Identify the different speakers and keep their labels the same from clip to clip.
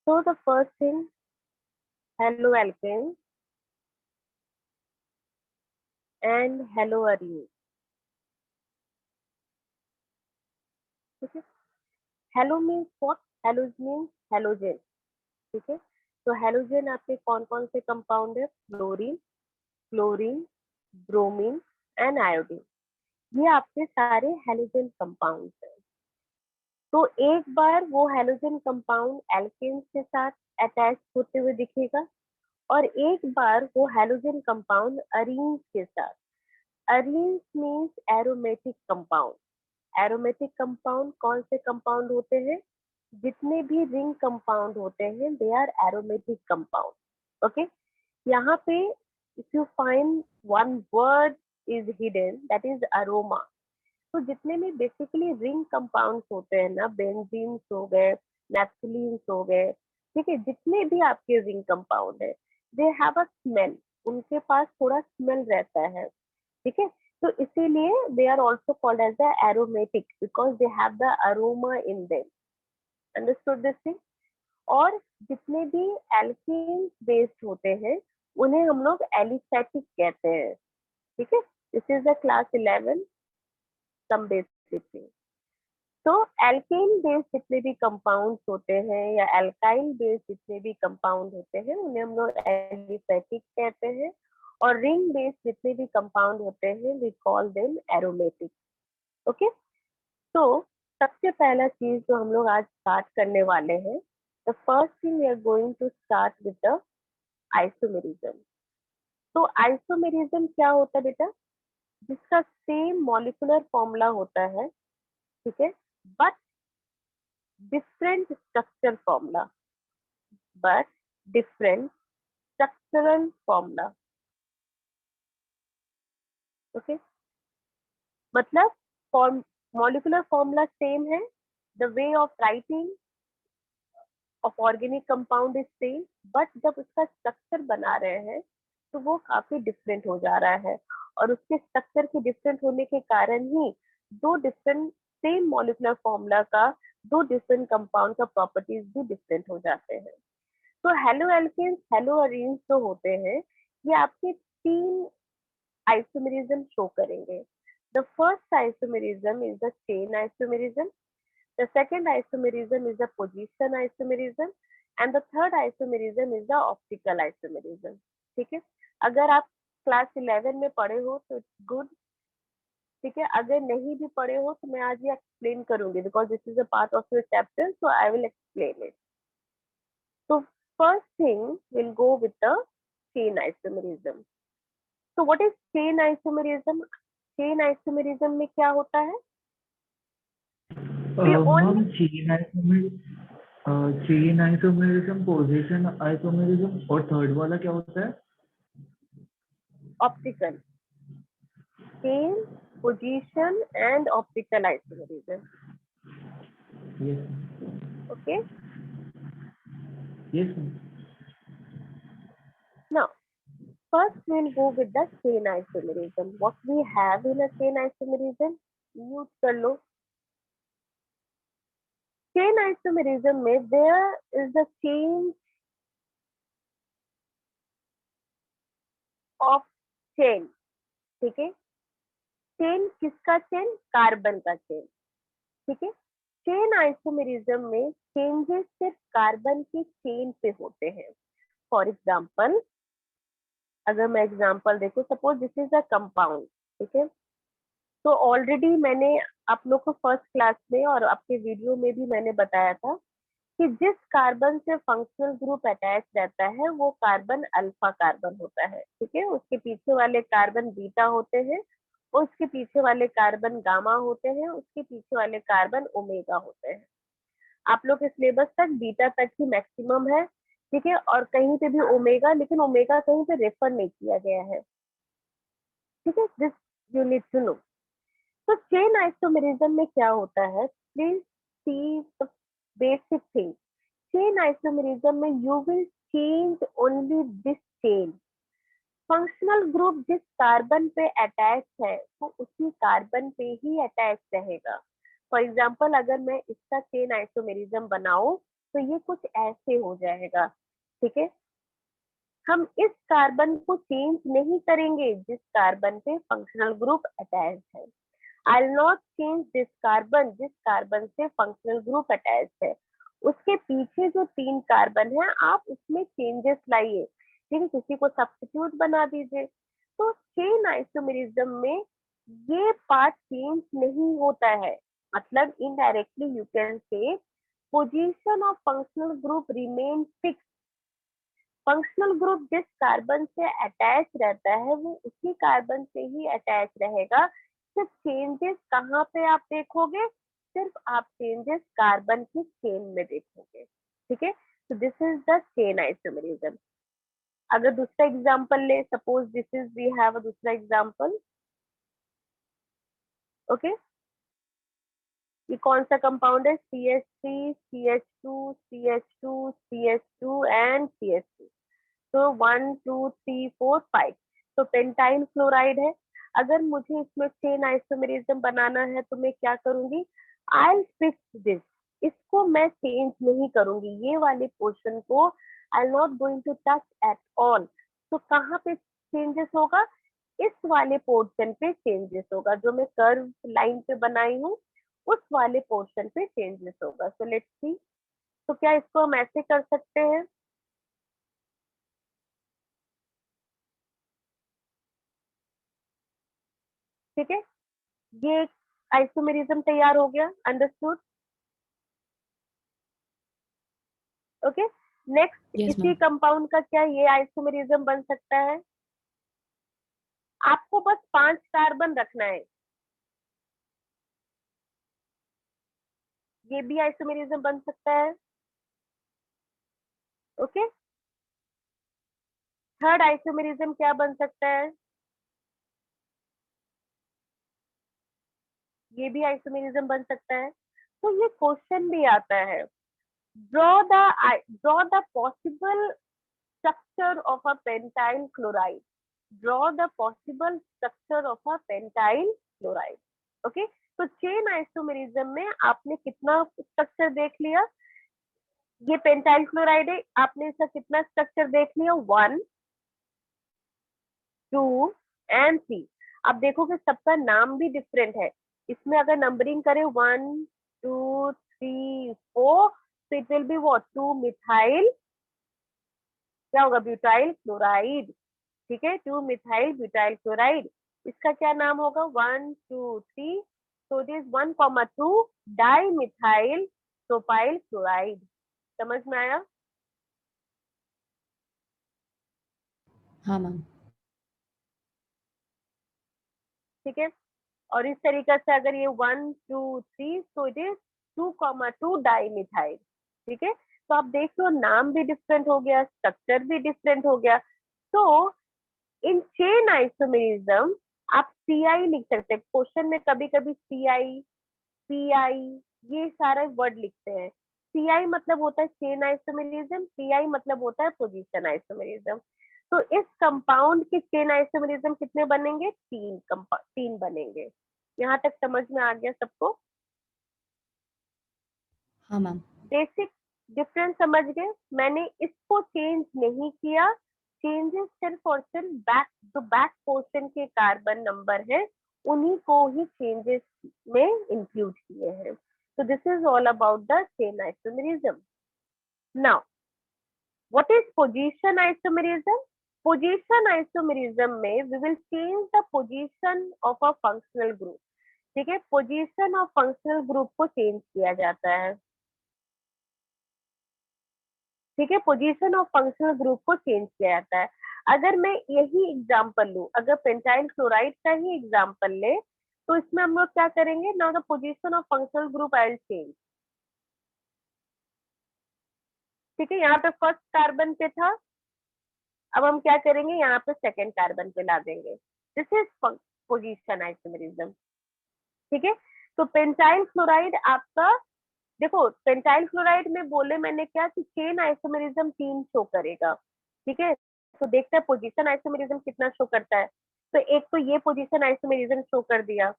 Speaker 1: So the first thing, hello alkane and hello arene. ठीक है, hello means what? Hello means halogen. ठीक है, तो हेलोजन आपके कौन कौन से कंपाउंड है? Fluorine, chlorine, bromine and iodine. ये आपके सारे हेलोजन कंपाउंड हैं। तो एक बार वो हेलोजन कंपाउंड एल्केन्स के साथ अटैच होते हुए दिखेगा और एक बार वो हेलोजन कंपाउंड अरीन्स के साथ। Arenes means aromatic compound. Aromatic compound कौन से कंपाउंड होते हैं? जितने भी रिंग कंपाउंड होते हैं they are aromatic compound. Okay, यहाँ पे if you find one word is hidden that is aroma. तो जितने भी बेसिकली रिंग कंपाउंड्स होते हैं ना, बेंजीन्स हो गए, नैप्थलीन्स हो गए, ठीक है, जितने भी आपके रिंग कंपाउंड है दे हैव अ स्मेल। उनके पास थोड़ा स्मेल रहता है। ठीक है, तो इसीलिए they are also called as the aromatic because they have the aroma in them. Understood this thing? और जितने भी एल्केन बेस्ड होते हैं उन्हें हम लोग एलिफेटिक कहते हैं। ठीक है, this is the class 11 some basic thing. तो एल्केन बेस्ड जितने भी कंपाउंड्स होते हैं या एल्काइल बेस्ड जितने भी कंपाउंड होते हैं उन्हें हम लोग एलिफेटिक कहते हैं। और रिंग बेस्ड जितने भी कंपाउंड होते हैं we call them aromatic. Okay, तो सबसे पहला चीज जो हम लोग आज स्टार्ट करने वाले हैं, the first thing we are going to start with the isomerism. तो आइसोमेरिज्म क्या होता है बेटा? जिसका सेम मॉलिक्यूलर फॉर्मूला होता है, ठीक है, but different structure formula, but different structural formula. Okay, मतलब फॉर्म मॉलिक्यूलर फॉर्मूला सेम है, the way of writing of organic compound is same, but जब उसका स्ट्रक्चर बना रहे हैं तो वो काफी डिफरेंट हो जा रहा है। और उसके स्ट्रक्चर के डिफरेंट होने के कारण ही दो डिफरेंट सेम मॉलिक्यूलर फॉर्मूला का दो डिफरेंट कंपाउंड का प्रॉपर्टीज भी डिफरेंट हो जाते हैं। तो हेलो एल्केन्स, हेलो अरीन्स जो होते हैं ये आपके तीन आइसोमेरिज्म शो करेंगे। The first isomerism is the chain isomerism, the second isomerism is the position isomerism and the third isomerism is the optical isomerism। ठीक है, अगर आप क्लास 11 में पढ़े हो तो गुड। ठीक है, अगर नहीं भी पढ़े हो तो मैं आज ये एक्सप्लेन करूंगी because this is a part of your chapter, so I will explain it. तो first thing will go with the chain isomerism. तो what is chain isomerism? Chain isomerism में क्या होता है? We
Speaker 2: ma'am
Speaker 1: only
Speaker 2: chain isomerism, position isomerism और third वाला क्या होता है?
Speaker 1: Optical, chain, position and optical isomerism।
Speaker 2: Yes
Speaker 1: Okay,
Speaker 2: yes
Speaker 1: now first we'll go with the chain isomerism। What we have in a chain isomerism, use कर लो। chain isomerism में there is the change of chain। ठीक है, chain किसका chain? Carbon का chain. ठीक है, chain isomerism में changes सिर्फ कार्बन के चेन पे होते हैं। फॉर एग्जाम्पल, अगर मैं एग्जाम्पल देखूं, suppose this is a compound. ठीक है, तो ऑलरेडी मैंने आप लोग को फर्स्ट क्लास में और आपके वीडियो में भी मैंने बताया था कि जिस कार्बन से फंक्शनल ग्रुप अटैच रहता है वो कार्बन अल्फा कार्बन होता है। ठीक है, उसके पीछे वाले कार्बन बीटा होते हैं, उसके पीछे वाले कार्बन गामा होते हैं, उसके पीछे वाले कार्बन ओमेगा होते हैं। आप लोग के सिलेबस तक बीटा तक ही मैक्सिमम है। ठीक है, और कहीं पे भी ओमेगा, लेकिन ओमेगा कहीं पे रेफर नहीं किया गया है। ठीक है, this you need to know. तो चेन आइसोमेरिज्म में क्या होता है, please see the basic thing. Chain isomerism में you will change only this chain. Functional group जिस कार्बन पे अटैच है वो उसी कार्बन पे ही अटैच रहेगा। फॉर एग्जाम्पल, अगर मैं इसका चेन आइसोमेरिज्म बनाऊं तो ये कुछ ऐसे हो जाएगा, ठीक है। हम इस कार्बन को चेंज नहीं करेंगे जिस कार्बन पे फंक्शनल ग्रुप अटैच है। I will not change this carbon जिस कार्बन से फंक्शनल ग्रुप अटैच है। उसके पीछे जो 3 कार्बन है आप उसमें चेंजेस लाइए, ठीक है, किसी को सब्स्टिट्यूट बना दीजिए। तो चेन आइसोमेरिज्म में ये पार्ट चेंज नहीं होता है, मतलब indirectly you can say position of functional group remain fix. Functional group जिस कार्बन से अटैच रहता है वो उसी कार्बन से ही अटैच रहेगा। सिर्फ चेंजेस कहाँ पे आप देखोगे, सिर्फ आप चेंजेस कार्बन की चेन में देखोगे, ठीक है। तो this is the chain isomerism. अगर दूसरा एग्जांपल ले, suppose this is we have a दूसरा एग्जांपल, ओके। ये कौन सा कंपाउंड है, CH3 CH2 CH2 CH2 and CH2। तो 1 2 3 4 5, तो पेंटाइल क्लोराइड है। अगर मुझे इसमें चेन आइसोमेरिज्म बनाना है तो मैं क्या करूंगी, आई विल फिक्स दिस, इसको मैं चेंज नहीं करूंगी, ये वाले पोर्शन को I not going to touch at all. तो कहाँ पे चेंजेस होगा, इस वाले पोर्शन पे चेंजेस होगा, जो मैं कर्व लाइन पे बनाई हूँ उस वाले पोर्शन पे चेंजेस होगा। सो लेट्स सी, तो क्या इसको हम ऐसे कर सकते हैं, ठीक है। ये आइसोमेरिज्म तैयार हो गया, अंडरस्टूड, ओके। नेक्स्ट
Speaker 3: यस
Speaker 1: इसी
Speaker 3: मैम।
Speaker 1: कंपाउंड का क्या ये आइसोमेरिज्म बन सकता है, आपको बस 5 कार्बन रखना है, ये भी आइसोमेरिज्म बन सकता है, ओके। थर्ड आइसोमेरिज्म क्या बन सकता है, ये भी आइसोमेरिज्म बन सकता है। तो ये क्वेश्चन भी आता है, draw the draw the possible structure of a pentyl chloride. Draw the possible structure of a pentyl chloride. Okay? तो चेन आइसोमेरिज्म में आपने कितना स्ट्रक्चर देख लिया, ये पेंटाइल क्लोराइड है, आपने इसका कितना स्ट्रक्चर देख लिया, 1 2 एंड 3। आप देखोगे सबका नाम भी डिफरेंट है, इसमें अगर नंबरिंग करें 1 2 3 4, तो it will be what 2 methyl, क्या होगा, ब्यूटाइल क्लोराइड, ठीक है, 2 मिथाइल ब्यूटाइल क्लोराइड। इसका क्या नाम होगा, 1 2 3, so it is 1,2 di methyl propyl chloride. समझ में आया,
Speaker 3: हाँ मैम।
Speaker 1: ठीक है। और इस तरीके से अगर ये 1 2 3, so it is 2,2 di methyl, ठीक है। तो आप देख लो नाम भी डिफरेंट हो गया, स्ट्रक्चर भी डिफरेंट हो गया। तो इन चेन आइसोमेरिज्म आप CI लिख सकते हैं, क्वेश्चन में कभी कभी CI PI ये सारे वर्ड लिखते हैं। CI मतलब होता है चेन आइसोमेरिज्म, PI मतलब होता है पोजीशन आइसोमेरिज्म। तो इस कंपाउंड के चेन आइसोमेरिज्म कितने बनेंगे, 3 बनेंगे। यहाँ तक समझ में आ गया सबको,
Speaker 3: हाँ मैम।
Speaker 1: बेसिक डिफरेंस समझ गए। मैंने इसको चेंज नहीं किया, चेंजेस सिर्फ और सिर्फ बैक, जो बैक पोर्शन के कार्बन नंबर है उन्हीं को ही चेंजेस में इंक्लूड किए हैं। So this is all about the chain isomerism. Now, what is position isomerism? Position isomerism में we will change the position of a functional group. ठीक है, पोजीशन ऑफ फंक्शनल ग्रुप को चेंज किया जाता है, ठीक है, पोजीशन ऑफ फंक्शनल ग्रुप को चेंज किया जाता है। अगर मैं यही एग्जांपल लूं, अगर पेंटाइल क्लोराइड का ही एग्जांपल ले, तो इसमें हम लोग क्या करेंगे, now the position of functional group I will change, ठीक है। यहाँ पे फर्स्ट कार्बन पे था, अब हम क्या करेंगे, यहाँ पे सेकेंड कार्बन पे ला देंगे। दिस इज पोजीशन आइसोमेरिज्म, ठीक है। तो पेंटाइल क्लोराइड आपका, देखो पेंटाइल क्लोराइड में बोले मैंने क्या कि चेन आइसोमेरिज्म 3 शो करेगा, ठीक है। तो देखते हैं पोजीशन आइसोमेरिज्म कितना शो करता है। तो एक तो ये पोजीशन आइसोमेरिज्म शो कर दिया,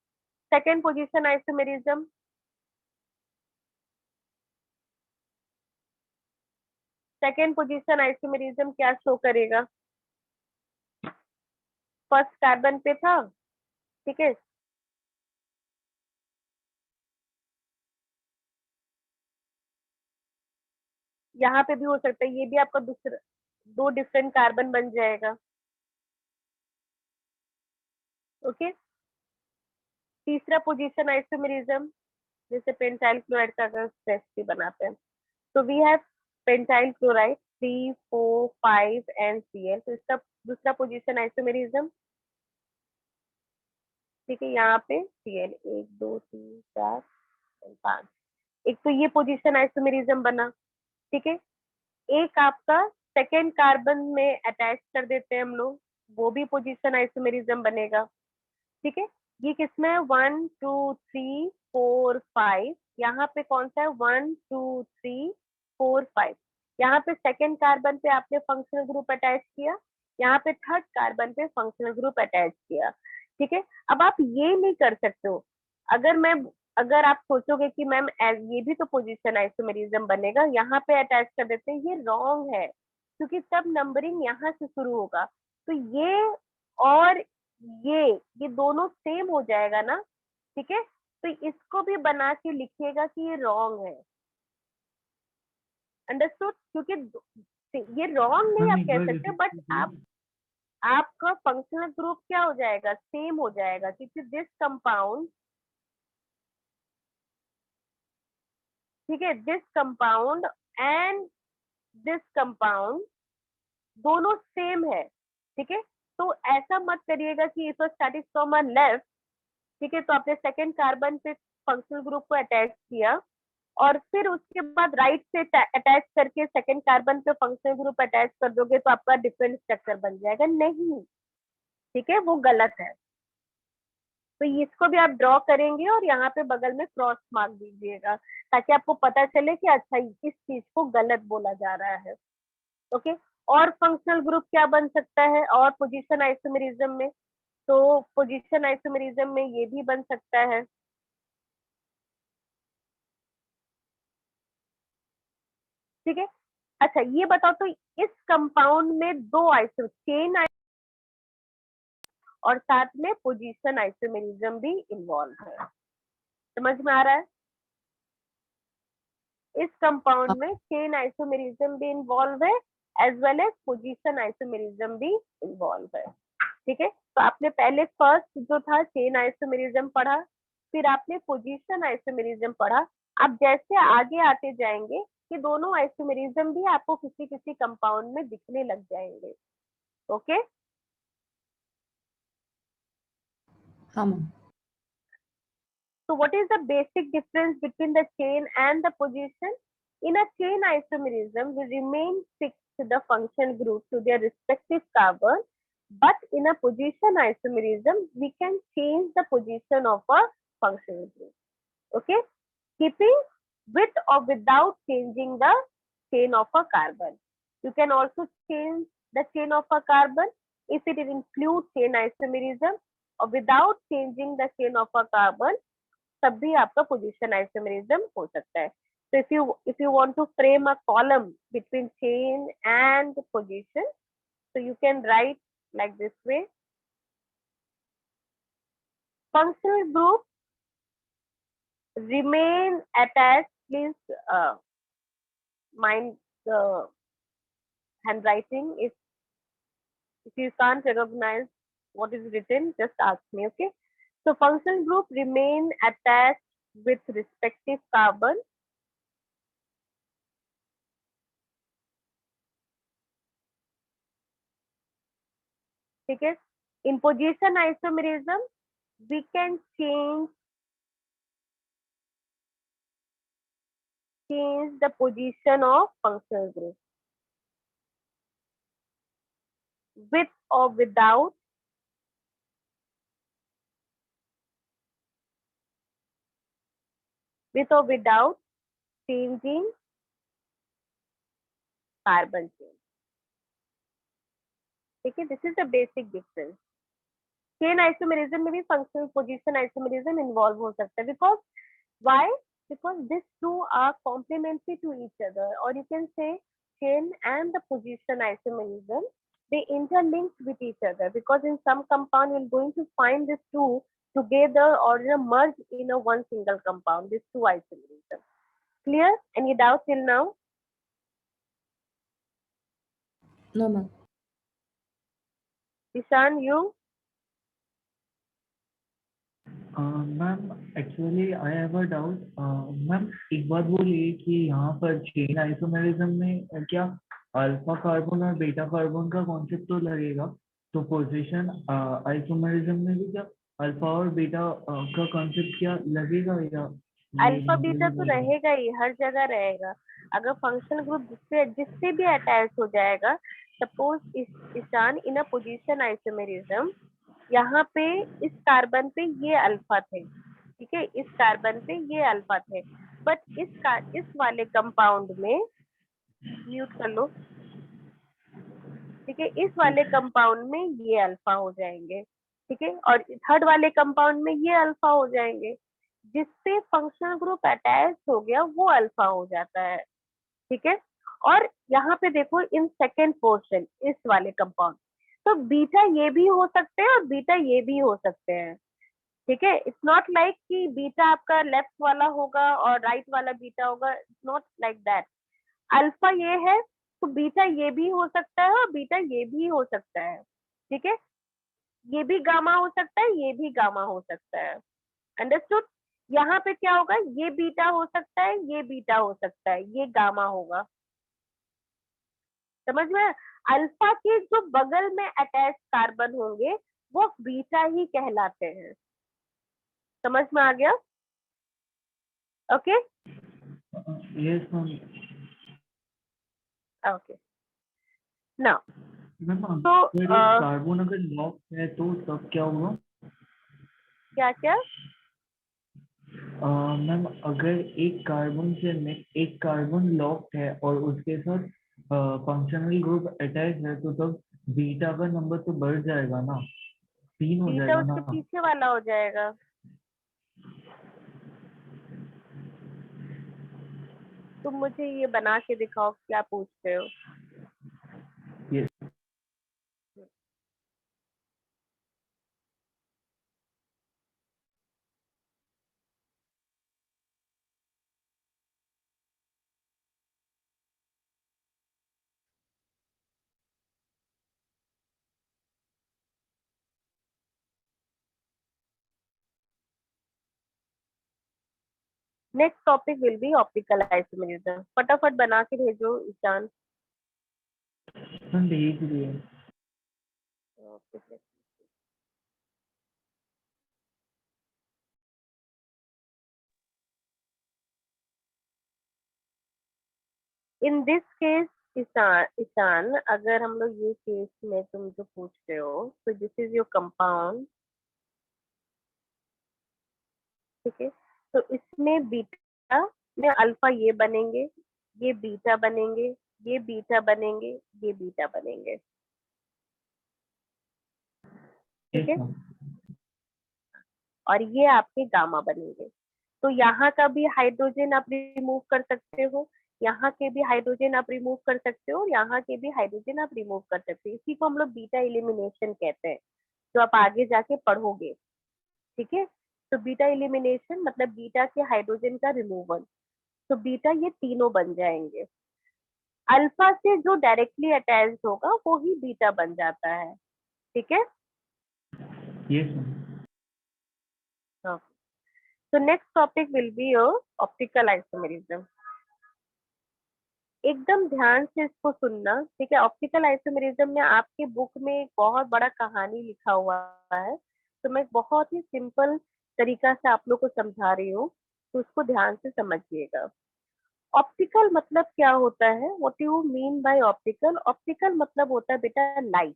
Speaker 1: second position isomerism, second position isomerism क्या शो करेगा? फर्स्ट कार्बन पे था, ठीक है, यहाँ पे भी हो सकता है, ये भी आपका दूसरा, दो डिफरेंट कार्बन बन जाएगा। ओके, तीसरा पोजीशन आइसोमेरिज्म, जैसे पेंटाइल क्लोराइड का अगर रेसिपी बनाते हैं, तो we have pentyl chloride 3, 4, 5 and Cl, तो इसका दूसरा पोजीशन आइसोमेरिज्म, ठीक है, यहाँ पे Cl 1, 2, 3, 4, 5, एक तो ये पोजीशन आइसोमेरिज्म बना, ठीक है। एक आपका सेकेंड कार्बन में अटैच कर देते हैं हम लोग, वो भी पोजीशन आइसोमेरिज्म बनेगा, ठीक है। ये किसमें है? 1, 2, 3, 4, 5, यहाँ पे कौन सा है? 1, 2, 3, 4, 5, यहाँ पे सेकेंड कार्बन पे आपने फंक्शनल ग्रुप अटैच किया, यहाँ पे थर्ड कार्बन पे फंक्शनल ग्रुप अटैच किया, ठीक है। अब आप ये नहीं कर सकते हो, अगर आप सोचोगे कि मैम ये भी तो पोजीशन आइसोमेरिज्म बनेगा, यहाँ पे अटैच कर देते हैं, ये रॉन्ग है, क्योंकि तब नंबरिंग यहाँ से शुरू होगा, तो ये और ये दोनों सेम हो जाएगा ना, ठीक है। तो इसको भी बना के लिखिएगा कि ये रॉन्ग है, अंडरस्टूड, क्योंकि ये रॉन्ग नहीं
Speaker 2: मैम
Speaker 1: आप
Speaker 2: एक
Speaker 1: कह
Speaker 2: बार
Speaker 1: सकते,
Speaker 2: रिपीट
Speaker 1: बट
Speaker 2: कीजिए।
Speaker 1: आपका फंक्शनल ग्रुप क्या हो जाएगा? सेम हो जाएगा, क्योंकि दिस कंपाउंड, ठीक है, this compound and this compound दोनों सेम है, ठीक है। तो ऐसा मत करिएगा कि it was starting from a left, ठीक है, तो आपने सेकेंड कार्बन पे फंक्शनल ग्रुप को अटैच किया और फिर उसके बाद राइट से अटैच करके सेकेंड कार्बन पे फंक्शनल ग्रुप अटैच कर दोगे तो आपका डिफरेंट स्ट्रक्चर बन जाएगा, नहीं, ठीक है, वो गलत है। तो इसको भी आप ड्रॉ करेंगे और यहाँ पे बगल में क्रॉस मार्क दीजिएगा, ताकि आपको पता चले कि अच्छा इस चीज को गलत बोला जा रहा है। ओके, और फंक्शनल ग्रुप क्या बन सकता है और पोजीशन आइसोमेरिज्म में? तो पोजीशन आइसोमेरिज्म में ये भी बन सकता है, ठीक है। अच्छा ये बताओ, तो इस कंपाउंड में दो आइसो चेन और साथ में पोजीशन आइसोमेरिज्म भी इन्वॉल्व है, समझ में आ रहा है? इस
Speaker 3: हाँ
Speaker 1: कंपाउंड में चेन आइसोमेरिज्म भी इन्वॉल्व है, as well as position isomerism भी इन्वॉल्व है, ठीक है। तो आपने पहले फर्स्ट जो था चेन आइसोमेरिज्म पढ़ा, फिर आपने पोजीशन आइसोमेरिज्म पढ़ा। अब जैसे आगे आते जाएंगे कि दोनों आइसोमेरिज्म भी आपको किसी किसी कंपाउंड में दिखने लग जाएंगे, ओके।
Speaker 3: हाँ ma'am.
Speaker 1: So what is the basic difference between the chain and the position? In a chain isomerism, we remain fixed to the function group to their respective carbon, but in a position isomerism, we can change the position of a functional group. Okay, keeping with or without changing the chain of a carbon. You can also change the chain of a carbon if it includes chain isomerism, or without changing the chain of a carbon तब भी आपका position isomerism हो सकता है। So if you want to frame a column between chain and position, so you can write like this way. Functional group remain attached. Please mind the handwriting. If you can't recognize what is written, just ask me. Okay. So functional group remain attached with respective carbon. ठीक है. In position isomerism, we can change the position of functional group with or without changing carbon chain. ठीक है, this is the basic difference. Chain isomerism में भी functional position isomerism involve हो सकता है, because why? Because these two are complementary to each other, or you can say chain and the position isomerism, they interlink with each other, because in some compound we're going to find these two together or merge in a one single compound, these two isomerism. Clear? Any doubt till now?
Speaker 3: No, ma'am.
Speaker 1: Ishan, you?
Speaker 2: Ma'am actually I have a doubt ma'am, एक बात बोलिए कि यहाँ पर chain isomerism में क्या alpha carbon और beta carbon का कॉन्सेप्ट तो लगेगा, तो पोजीशन आइसोमेरिज्म में भी क्या अल्फा और बीटा का कॉन्सेप्ट क्या लगेगा, या ये
Speaker 1: अल्फा बीटा
Speaker 2: जनरली
Speaker 1: तो
Speaker 2: बोल रहे हैं?
Speaker 1: रहेगा ही, हर जगह रहेगा। अगर फंक्शनल ग्रुप जिससे जिससे भी अटैच हो जाएगा, suppose Ishan in a position isomerism, यहाँ पे इस कार्बन पे ये अल्फा थे, ठीक है, इस कार्बन पे ये अल्फा थे, बट इस वाले कंपाउंड में, म्यूट कर लो, ठीक है, इस वाले कंपाउंड में ये अल्फा हो जाएंगे, ठीक है, और थर्ड वाले कंपाउंड में ये अल्फा हो जाएंगे। जिससे फंक्शनल ग्रुप अटैच हो गया वो अल्फा हो जाता है, ठीक है। और यहाँ पे देखो इन सेकेंड पोर्शन इस वाले कंपाउंड, तो बीटा ये भी हो सकते हैं और बीटा ये भी हो सकते हैं, ठीक है। इट्स नॉट लाइक कि बीटा आपका लेफ्ट वाला होगा और राइट वाला बीटा होगा, it's not like that. Alpha ये है तो बीटा ये भी हो सकता है और बीटा ये भी हो सकता है, ठीक है। ये भी गामा हो सकता है, ये भी गामा हो सकता है, अंडरस्टूड। यहाँ पे क्या होगा, ये बीटा हो सकता है, ये बीटा हो सकता है, ये गामा होगा, समझ में। अल्फा के जो बगल में अटैच कार्बन होंगे वो बीटा ही कहलाते हैं, समझ में आ गया? Okay
Speaker 2: yes ma'am.
Speaker 1: Okay now,
Speaker 2: ma'am
Speaker 1: तो
Speaker 2: अगर एक कार्बन अगर लॉक है तो तब क्या होगा?
Speaker 1: क्या क्या?
Speaker 2: मैम अगर एक कार्बन लॉक्ड है और उसके साथ फंक्शनल ग्रुप अटैच है, तो तब बीटा का नंबर तो बढ़ जाएगा ना, 3 हो
Speaker 1: बीटा
Speaker 2: जाएगा
Speaker 1: उसके
Speaker 2: ना।
Speaker 1: पीछे वाला हो जाएगा। तुम मुझे ये बना के दिखाओ, क्या पूछ रहे हो?
Speaker 2: ये
Speaker 1: next topic will be optical isomerism. फटाफट बना के भेजो ईशान।
Speaker 2: मैम भेज दिए।
Speaker 1: Okay. In this case Ishan, अगर हम लोग ये केस में तुम जो पूछ रहे हो, तो दिस इज योर कंपाउंड, ठीक है। तो इसमें बीटा में अल्फा ये बनेंगे, ये बीटा बनेंगे, ये बीटा बनेंगे, ये बीटा बनेंगे, ठीक
Speaker 2: यस
Speaker 1: है,
Speaker 2: मैम।
Speaker 1: और ये आपके गामा बनेंगे। तो यहाँ का भी हाइड्रोजन आप रिमूव कर सकते हो, यहाँ के भी हाइड्रोजन आप रिमूव कर सकते हो, और यहाँ के भी हाइड्रोजन आप रिमूव कर सकते हो। इसी को हम लोग बीटा एलिमिनेशन कहते हैं, जो आप आगे जाके पढ़ोगे, ठीक है। तो बीटा एलिमिनेशन मतलब बीटा के हाइड्रोजन का रिमूवल। तो बीटा ये तीनों बन जाएंगे, अल्फा से जो डायरेक्टली अटैच होगा वो ही बीटा बन जाता है, ठीक है।
Speaker 2: Yes ma'am.
Speaker 1: तो next topic will be your optical isomerism. एकदम ध्यान से इसको सुनना, ठीक है। ऑप्टिकल आइसोमेरिज्म में आपके बुक में एक बहुत बड़ा कहानी लिखा हुआ है, तो मैं बहुत ही सिंपल तरीका से आप लोग को समझा रही हूँ, तो उसको ध्यान से समझिएगा। ऑप्टिकल मतलब क्या होता है, what you mean by optical? Optical मतलब होता है बेटा लाइट।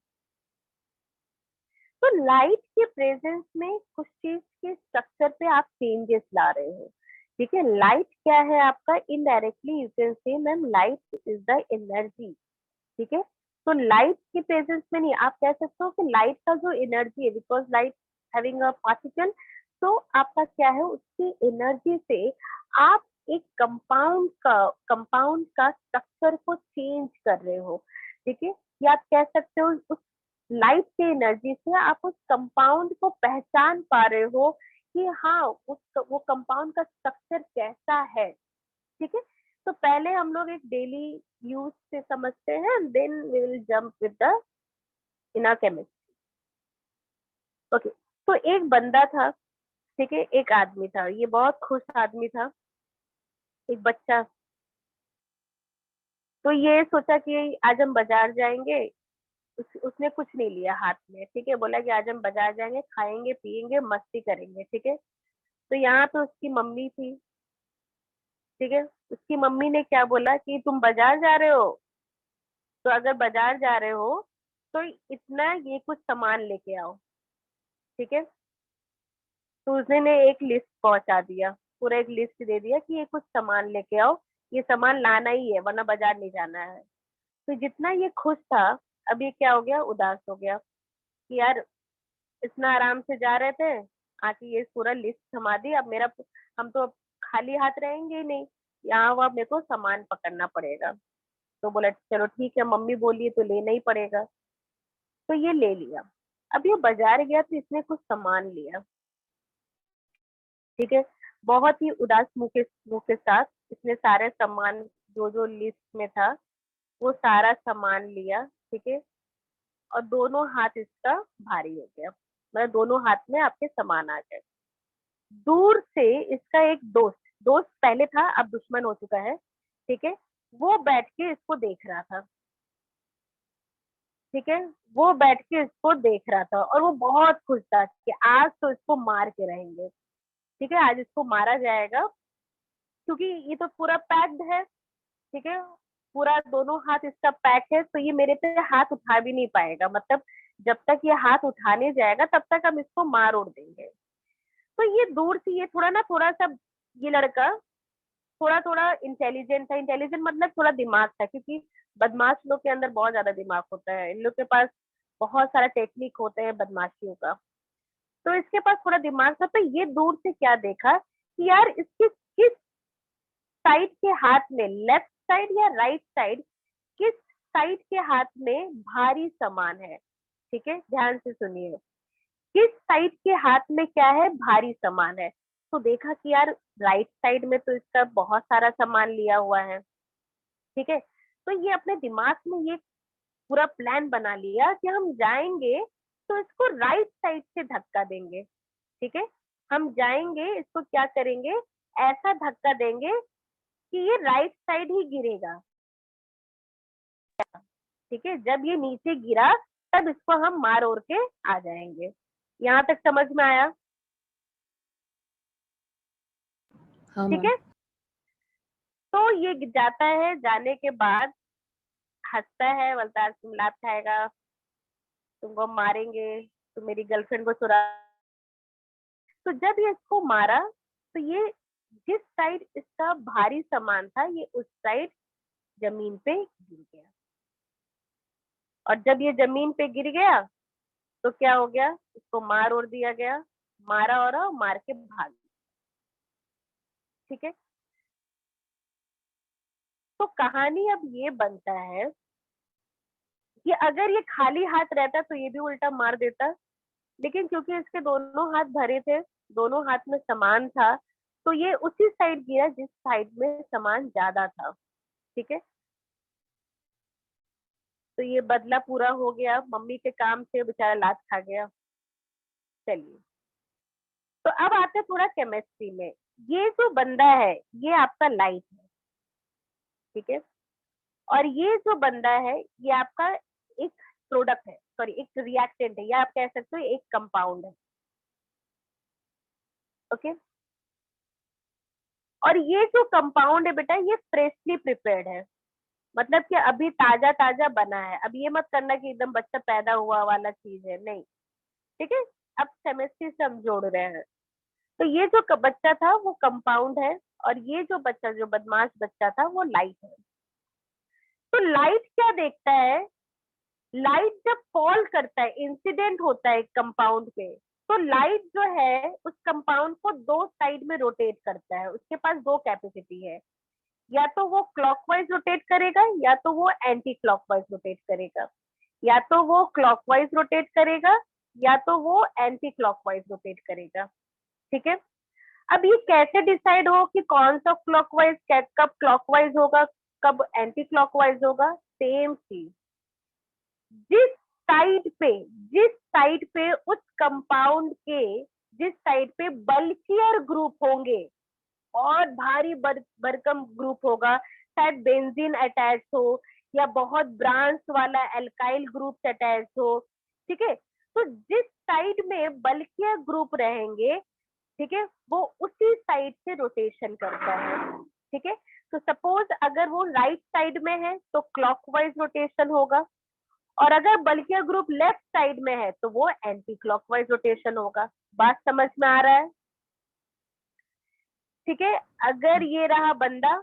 Speaker 1: तो लाइट के प्रेजेंस में कुछ चीज के स्ट्रक्चर पे आप चेंजेस ला रहे हो, ठीक है। लाइट क्या है आपका? Indirectly you can say ma'am light is the energy, ठीक है। तो लाइट के प्रेजेंस में नहीं, आप कह सकते हो कि लाइट का जो एनर्जी है, because light having a particle, तो आपका क्या है, उसकी एनर्जी से आप एक कंपाउंड का स्ट्रक्चर को चेंज कर रहे हो, ठीक है। या आप कह सकते हो उस लाइट की एनर्जी से आप उस कंपाउंड को पहचान पा रहे हो कि हाँ वो कंपाउंड का स्ट्रक्चर कैसा है, ठीक है। तो पहले हम लोग एक डेली यूज से समझते हैं, then we will jump with the inner chemistry. Okay, तो एक बंदा था, ठीक है, एक आदमी था, ये बहुत खुश आदमी था, एक बच्चा। तो ये सोचा कि आज हम बाजार जाएंगे। उसने कुछ नहीं लिया हाथ में, ठीक है, बोला कि आज हम बाजार जाएंगे, खाएंगे पिएंगे मस्ती करेंगे, ठीक है। तो यहाँ पे उसकी मम्मी थी, ठीक है। उसकी मम्मी ने क्या बोला कि तुम बाजार जा रहे हो, तो अगर बाजार जा रहे हो तो इतना ये कुछ सामान लेके आओ, ठीक है। तो उसने एक लिस्ट पहुंचा दिया, पूरा एक लिस्ट दे दिया कि ये कुछ सामान लेके आओ, ये सामान लाना ही है वरना बाजार नहीं जाना है। तो जितना ये खुश था, अब ये क्या हो गया, उदास हो गया कि यार इतना आराम से जा रहे थे, आके ये पूरा लिस्ट थमा दी, अब मेरा हम तो अब खाली हाथ रहेंगे ही नहीं, यहाँ अब मेरे को सामान पकड़ना पड़ेगा। तो बोला चलो ठीक है, मम्मी बोली है तो लेना ही पड़ेगा। तो ये ले लिया। अब ये बाजार गया तो इसने कुछ सामान लिया, ठीक है। बहुत ही उदास मुंह के साथ इसने सारे सामान जो जो लिस्ट में था वो सारा सामान लिया, ठीक है। और दोनों हाथ इसका भारी हो गया, मतलब दोनों हाथ में आपके सामान आ गए। दूर से इसका एक दोस्त दोस्त पहले था अब दुश्मन हो चुका है, ठीक है, वो बैठ के इसको देख रहा था, ठीक है। वो बैठ के इसको देख रहा था और वो बहुत खुश था कि आज तो इसको मार के रहेंगे, ठीक है, आज इसको मारा जाएगा, क्योंकि ये तो पूरा पैक्ड है, ठीक है। पूरा दोनों हाथ इसका पैक है, तो ये मेरे पे हाथ उठा भी नहीं पाएगा, मतलब जब तक ये हाथ उठाने जाएगा तब तक हम इसको मार उड़ देंगे। तो ये दूर से ये थोड़ा सा ये लड़का थोड़ा थोड़ा इंटेलिजेंट था, इंटेलिजेंट मतलब थोड़ा दिमाग था, क्योंकि बदमाश लोग के अंदर बहुत ज्यादा दिमाग होता है, इन लोग के पास बहुत सारा टेक्निक होते हैं बदमाशियों का। तो इसके पास थोड़ा दिमाग था, तो ये दूर से क्या देखा कि यार इसके किस साइड के हाथ में, लेफ्ट साइड या राइट साइड, किस साइड के हाथ में भारी सामान है, ठीक है, ध्यान से सुनिए। किस साइड के हाथ में क्या है, भारी सामान है। तो देखा कि यार राइट साइड में तो इसका बहुत सारा सामान लिया हुआ है, ठीक है। तो ये अपने दिमाग में ये पूरा प्लान बना लिया कि हम जाएंगे तो इसको राइट साइड से धक्का देंगे, ठीक है। हम जाएंगे इसको क्या करेंगे, ऐसा धक्का देंगे कि ये राइट साइड ही गिरेगा, ठीक है। जब ये नीचे गिरा तब इसको हम मार ओर के आ जाएंगे। यहाँ तक समझ में आया,
Speaker 3: हाँ
Speaker 1: ठीक
Speaker 3: मैम।
Speaker 1: है। तो ये जाता है, जाने के बाद हंसता है, बोलता है तुम लात खाएगा, तुमको मारेंगे, तुम मेरी गर्लफ्रेंड को चुरा। तो जब ये इसको मारा तो ये जिस साइड इसका भारी सामान था ये उस साइड जमीन पे गिर गया। और जब ये जमीन पे गिर गया तो क्या हो गया, इसको मार और दिया गया, मारा और मार के भाग, ठीक है। तो कहानी अब ये बनता है कि अगर ये खाली हाथ रहता तो ये भी उल्टा मार देता, लेकिन क्योंकि इसके दोनों हाथ भरे थे, दोनों हाथ में सामान था, तो ये उसी साइड गिरा जिस साइड में सामान ज्यादा था, ठीक है। तो ये बदला पूरा हो गया, मम्मी के काम से बेचारा लात खा गया। चलिए, तो अब आते हैं थोड़ा केमिस्ट्री में। ये जो बंदा है ये आपका लाइट है, ठीक है। और ये जो बंदा है ये आपका एक प्रोडक्ट है, सॉरी एक रिएक्टेंट है, या आप कह सकते हो एक कंपाउंड है, ओके। और ये जो कंपाउंड है बेटा ये फ्रेशली प्रिपेयर्ड है, मतलब कि अभी ताजा ताजा बना है। अब ये मत करना कि एकदम बच्चा पैदा हुआ वाला चीज है, नहीं, ठीक है। अब केमिस्ट्री से हम जोड़ रहे हैं। तो ये जो बच्चा था वो कंपाउंड है, और ये जो बच्चा, जो बदमाश बच्चा था, वो लाइट है। तो लाइट क्या देखता है, लाइट जब फॉल करता है, इंसिडेंट होता है कंपाउंड पे, तो लाइट जो है उस कंपाउंड को दो साइड में रोटेट करता है, उसके पास दो कैपेसिटी है, या तो वो क्लॉकवाइज रोटेट करेगा या तो वो एंटी क्लॉकवाइज रोटेट करेगा, या तो वो क्लॉकवाइज रोटेट करेगा या तो वो एंटी क्लॉकवाइज रोटेट करेगा। ठीक है, अब ये कैसे डिसाइड हो कि कौन सा क्लॉकवाइज कब क्लॉकवाइज होगा कब एंटी क्लॉकवाइज होगा? सेम चीज, जिस साइड पे उस कंपाउंड के जिस साइड पे बल्कियर ग्रुप होंगे और भारी भरकम ग्रुप होगा, शायद बेंजीन अटैच हो या बहुत ब्रांच वाला एल्काइल ग्रुप अटैच हो, ठीक है, तो जिस साइड में बल्कियर ग्रुप रहेंगे, ठीक है, वो उसी साइड से रोटेशन करता है। ठीक है, तो सपोज अगर वो राइट साइड में है तो क्लॉकवाइज रोटेशन होगा, और अगर बल्कियर ग्रुप लेफ्ट साइड में है तो वो एंटी क्लॉकवाइज रोटेशन होगा। बात समझ में आ रहा है? ठीक है, अगर ये रहा बंदा,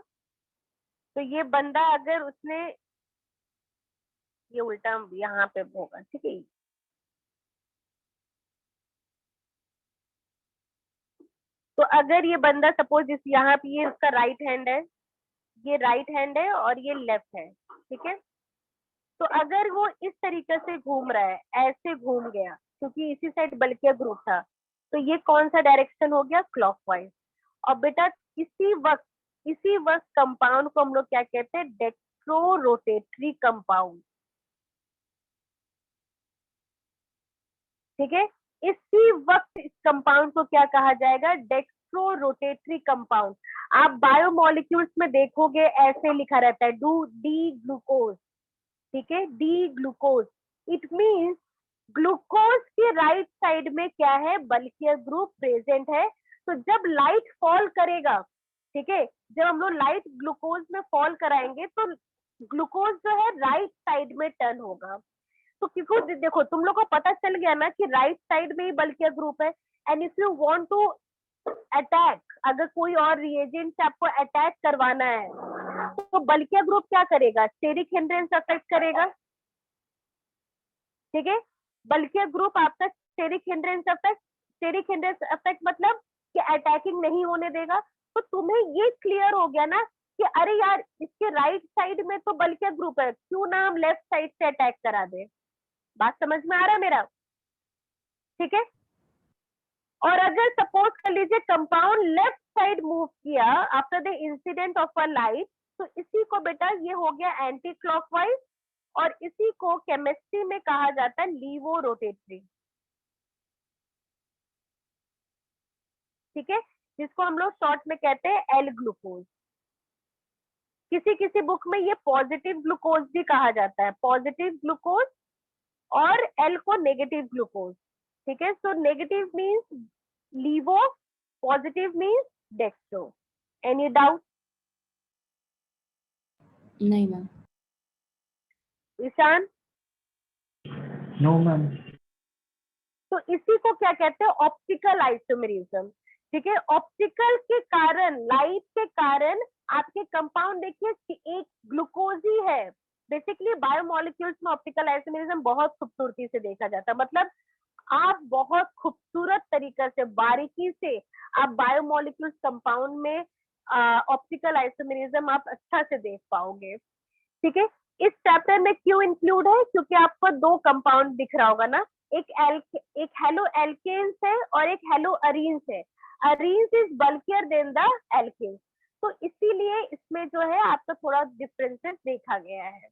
Speaker 1: तो ये बंदा अगर उसने ये उल्टा यहाँ पे होगा, ठीक है, तो अगर ये बंदा सपोज इस यहाँ पे ये उसका राइट हैंड है, ये राइट हैंड है और ये लेफ्ट है, ठीक है, तो अगर वो इस तरीके से घूम रहा है, ऐसे घूम गया क्योंकि इसी साइड बल्कियर ग्रुप था, तो ये कौन सा डायरेक्शन हो गया? क्लॉकवाइज। और बेटा इसी वक्त कंपाउंड को हम लोग क्या कहते हैं? Dextro rotatory compound. ठीक है, इसी वक्त इस कंपाउंड को क्या कहा जाएगा? Dextro rotatory compound. आप बायोमोलिक्यूल्स में देखोगे ऐसे लिखा रहता है डी ग्लूकोज, ठीक है, D glucose. It means glucose के राइट साइड में क्या है? बल्कियर ग्रुप प्रेजेंट है। तो जब लाइट फॉल करेगा, ठीक है, जब हम लोग लाइट ग्लूकोज में फॉल कराएंगे तो ग्लूकोज जो है राइट साइड में टर्न होगा। तो क्योंकि देखो तुम लोग को पता चल गया ना कि राइट साइड में ही बल्कियर ग्रुप है, and if you want to attack, अगर कोई और रिएजेंट से आपको अटैक करवाना है तो बल्कियर ग्रुप क्या करेगा? स्टेरिक हिंड्रेंस अफेक्ट करेगा। ठीक है, बल्कियर ग्रुप आपका स्टेरिक हिंड्रेंस अफेक्ट मतलब कि अटैकिंग नहीं होने देगा। तो तुम्हें ये क्लियर हो गया ना कि अरे यार इसके राइट साइड में तो बल्कियर ग्रुप है, क्यों ना हम लेफ्ट साइड से अटैक करा दे। बात समझ में आ रहा है मेरा? ठीक है, और अगर सपोज कर लीजिए कंपाउंड लेफ्ट साइड मूव किया after the incident of a light, तो इसी को बेटा ये हो गया एंटी क्लॉकवाइज, और इसी को केमिस्ट्री में कहा जाता है लीवो रोटेटरी। ठीक है, जिसको हम लोग शॉर्ट में कहते हैं एल ग्लूकोज। किसी किसी बुक में ये पॉजिटिव ग्लूकोज भी कहा जाता है, पॉजिटिव ग्लूकोज, और एल को नेगेटिव ग्लूकोज। ठीक है, so negative means laevo, positive means dextro. Any doubt?
Speaker 3: नहीं मैम।
Speaker 1: ईशान?
Speaker 2: No ma'am.
Speaker 1: तो इसी को क्या कहते हैं? Optical isomerism. ठीक है, ऑप्टिकल के कारण, लाइट के कारण आपके कंपाउंड देखिए एक ग्लूकोज ही है। बेसिकली बायोमोलिक्यूल्स में ऑप्टिकल आइसोमेरिज्म बहुत खूबसूरती से देखा जाता है, मतलब आप बहुत खूबसूरत तरीके से बारीकी से आप बायोमोलिक्यूल्स कंपाउंड में ऑप्टिकल आइसोमेरिज्म आप अच्छा से देख पाओगे। ठीक है, इस चैप्टर में क्यों इंक्लूड है? क्योंकि आपको दो कंपाउंड दिख रहा होगा ना, एक हेलो एल्केन्स है और एक हेलो अरीन्स है। Arenes is bulkier than the alkenes, तो इसीलिए इसमें जो है आपका थोड़ा डिफरेंसेस देखा गया है।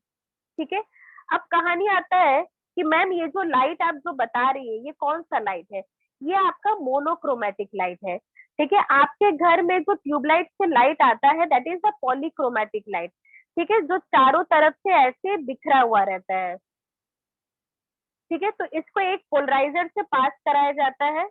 Speaker 1: ठीक है, अब कहानी आता है कि मैम ये जो लाइट आप जो बता रही है ये कौन सा लाइट है? ये आपका मोनोक्रोमेटिक लाइट है। ठीक है, आपके घर में जो ट्यूबलाइट से लाइट आता है that is the polychromatic light. ठीक है, जो चारों तरफ से ऐसे बिखरा हुआ रहता है। ठीक है, तो इसको एक पोलराइजर से पास कराया जाता है।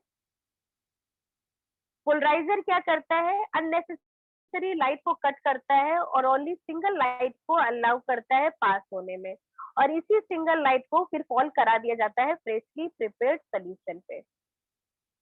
Speaker 1: पोलराइजर क्या करता है? अननेसेसरी लाइट को कट करता है और ओनली सिंगल लाइट को अलाउ करता है पास होने में, और इसी सिंगल लाइट को फिर फॉल करा दिया जाता है फ्रेशली प्रिपेयर्ड सोल्यूशन पे।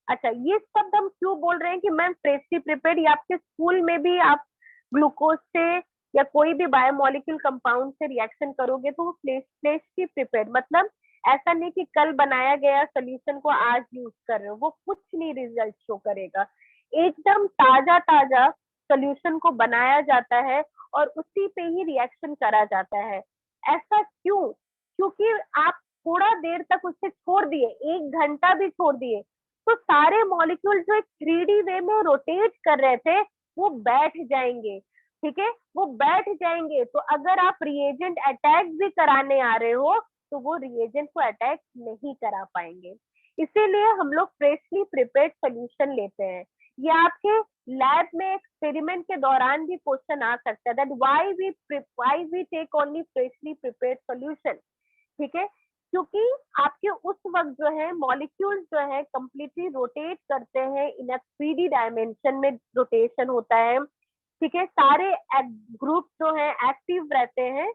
Speaker 1: अच्छा, ये शब्द हम क्यों बोल रहे हैं कि मैम फ्रेशली प्रिपेयर्ड? या आपके स्कूल में भी आप ग्लूकोज से या कोई भी बायोमोलिक्यूल कंपाउंड से रिएक्शन करोगे तो वो फ्रेशली प्रिपेयर्ड मतलब ऐसा नहीं कि कल बनाया गया सोल्यूशन को आज यूज कर रहे हो, वो कुछ नहीं रिजल्ट शो करेगा। एकदम ताजा ताजा सोल्यूशन को बनाया जाता है और उसी पे ही रिएक्शन करा जाता है। ऐसा क्यों? क्योंकि आप थोड़ा देर तक उसे छोड़ दिए, 1 घंटा भी छोड़ दिए, तो सारे मॉलिक्यूल जो एक 3D वे में रोटेट कर रहे थे वो बैठ जाएंगे। ठीक है, वो बैठ जाएंगे। तो अगर आप रिएजेंट अटैक भी कराने आ रहे हो तो वो रिएजेंट को अटैक नहीं करा पाएंगे। इसीलिए हम लोग फ्रेशली प्रिपेयर्ड सोल्यूशन लेते हैं। ये आपके लैब में एक्सपेरिमेंट के दौरान भी क्वेश्चन आ सकता है, that why we take only freshly prepared solution. ठीक है, क्योंकि आपके उस वक्त जो है मॉलिक्यूल्स जो है कंप्लीटली रोटेट करते हैं, इन अ 3D डायमेंशन में रोटेशन होता है। ठीक है, सारे ग्रुप जो है एक्टिव रहते हैं।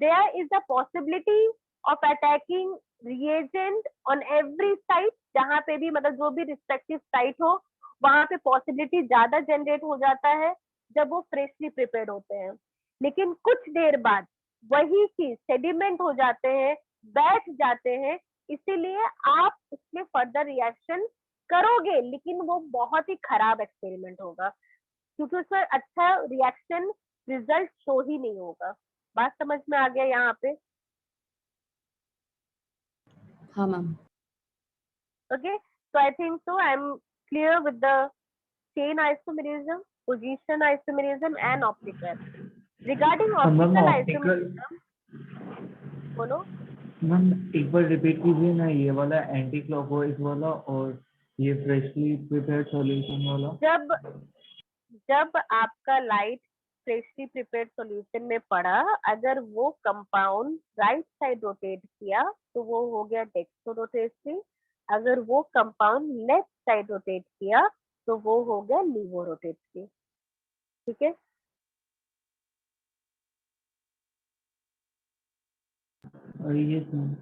Speaker 1: There is a possibility of attacking reagent on every site, जहां पे भी मतलब जो भी रिस्पेक्टिव साइट हो वहां पे पॉसिबिलिटी ज्यादा जनरेट हो जाता है जब वो फ्रेशली प्रिपेयर होते हैं। लेकिन कुछ देर बाद वही चीज सेडिमेंट हो जाते हैं, बैठ जाते हैं, इसीलिए आप उसमें फर्दर रिएक्शन करोगे लेकिन वो बहुत ही खराब एक्सपेरिमेंट होगा, क्योंकि उसमें अच्छा रिएक्शन रिजल्ट शो ही नहीं होगा। बात समझ में आ गया यहाँ पे?
Speaker 3: हाँ ma'am.
Speaker 1: Okay, so I think so I'm clear with the chain isomerism, position isomerism and optical. Regarding
Speaker 2: ma'am
Speaker 1: optical
Speaker 2: optical,
Speaker 1: isomerism, बोलो।
Speaker 2: मैम एक बार रिपीट कीजिए ना, ये वाला एंटी क्लॉकवाइज वाला और ये फ्रेशली प्रिपेयर्ड सॉल्यूशन वाला।
Speaker 1: जब जब आपका लाइट फ्रेशली प्रिपेयर्ड सॉल्यूशन में पड़ा, अगर वो कंपाउंड राइट साइड रोटेट किया तो वो हो गया डेक्सट्रोरोटेटरी। अगर वो कंपाउंड लेफ्ट साइड रोटेट किया तो वो हो गया लीवोरोटेटरी। ठीक है,
Speaker 2: ये मैम।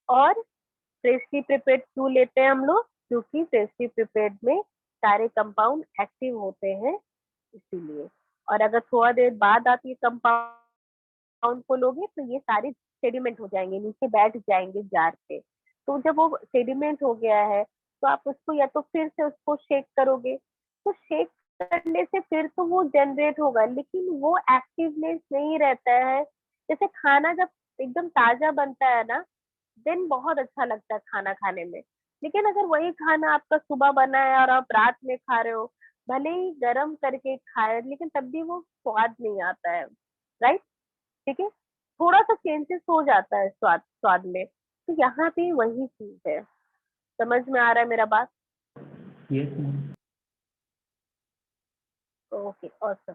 Speaker 1: और फ्रेशली प्रिपेयर्ड क्यों लेते हैं हम लोग? क्योंकि फ्रेशली प्रिपेयर्ड में सारे कंपाउंड एक्टिव होते हैं, इसीलिए। और अगर थोड़ा देर बाद आप ये कंपाउंड को लोगे तो ये सारे सेडिमेंट हो जाएंगे, नीचे बैठ जाएंगे जार पे। तो जब वो सेडिमेंट हो गया है तो आप उसको या तो फिर से उसको शेक करोगे, तो शेक करने से फिर तो वो जनरेट होगा लेकिन वो एक्टिवनेस नहीं रहता है। जैसे खाना जब एकदम ताजा बनता है ना, दिन बहुत अच्छा लगता है खाना खाने में। लेकिन अगर वही खाना आपका सुबह बना है और आप रात में खा रहे हो, भले ही गर्म करके खाए लेकिन तब भी वो स्वाद नहीं आता है, राइट? ठीक है, थोड़ा सा चेंजेस हो जाता है स्वाद स्वाद में। तो यहाँ पे वही चीज है। समझ में आ रहा है मेरा बात?
Speaker 2: Yes ma'am.
Speaker 1: Okay, awesome.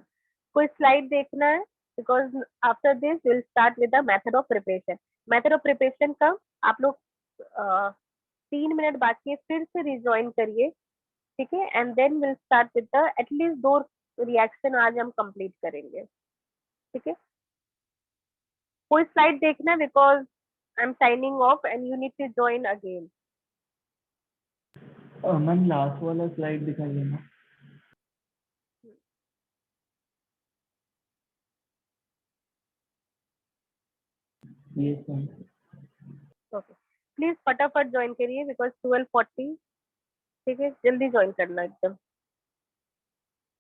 Speaker 1: कोई स्लाइड देखना है? Because after this will start with the method of preparation. Method of preparation का आप लोग 3 मिनट बाकी है, फिर से रिज्वाइन करिए। ठीक है, and then will start with the at least 2 reaction आज हम कंप्लीट करेंगे। ठीक है, कोई स्लाइड देखना है? Because I am signing off and you need to join again.
Speaker 2: Ma'am last वाला स्लाइड दिखाइए ना। Yes ma'am.
Speaker 1: ओके, प्लीज फटाफट ज्वाइन करिए बिकॉज 12:40। ठीक है, जल्दी ज्वाइन करना एकदम।